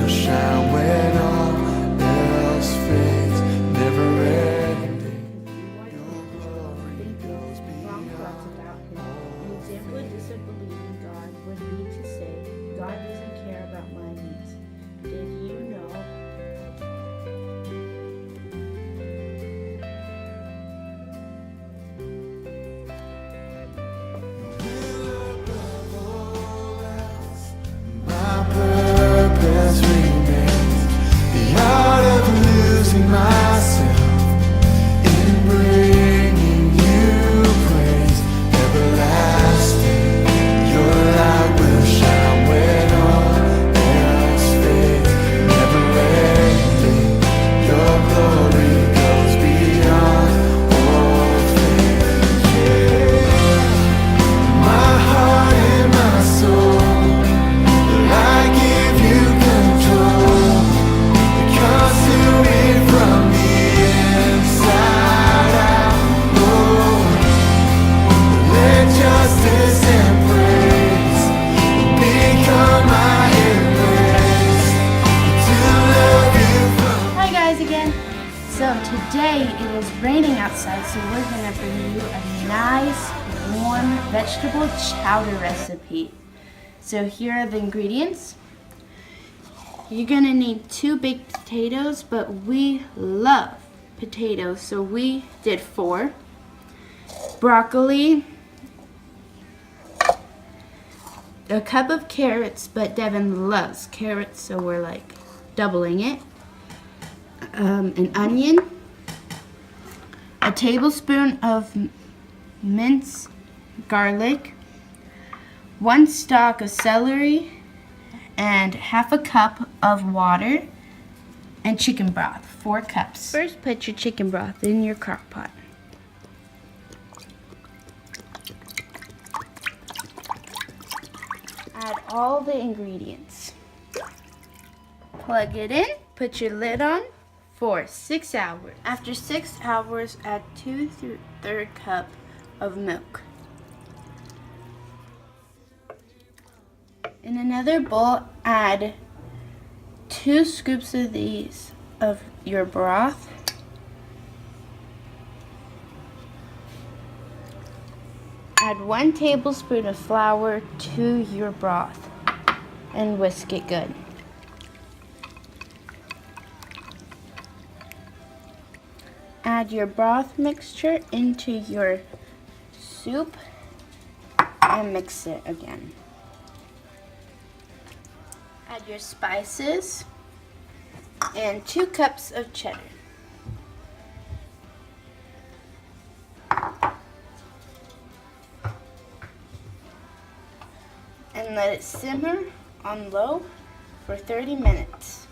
will shine when all else fades. Never ending. Your glory goes Wrong thoughts about him. An example of disbelieving God would be to say, God doesn't care about my needs. Did you know? My purpose remains the art of losing myself in bringing you praise. Everlasting, your light will shine when all else fades. Never ending, your glory goes beyond all things. Yeah. My heart and my soul, I give you control. Consume me from the inside out, Lord. Let justice and praise become my embrace. To love you from Hi guys again. So today it is raining outside, so we're gonna bring you a nice warm vegetable chowder recipe. So here are the ingredients. You're gonna need 2 baked potatoes, but we love potatoes, so we did 4. Broccoli, a cup of carrots, but Devin loves carrots, so we're like doubling it. An onion, a tablespoon of minced garlic, 1 stalk of celery, and half a cup of water, and chicken broth, 4 cups. First, put your chicken broth in your crock pot. Add all the ingredients. Plug it in, put your lid on for 6 hours. After 6 hours, add 2/3 cup of milk. In another bowl, add 2 scoops of your broth. Add 1 tablespoon of flour to your broth and whisk it good. Add your broth mixture into your soup and mix it again. Add your spices and 2 cups of cheddar. And let it simmer on low for 30 minutes.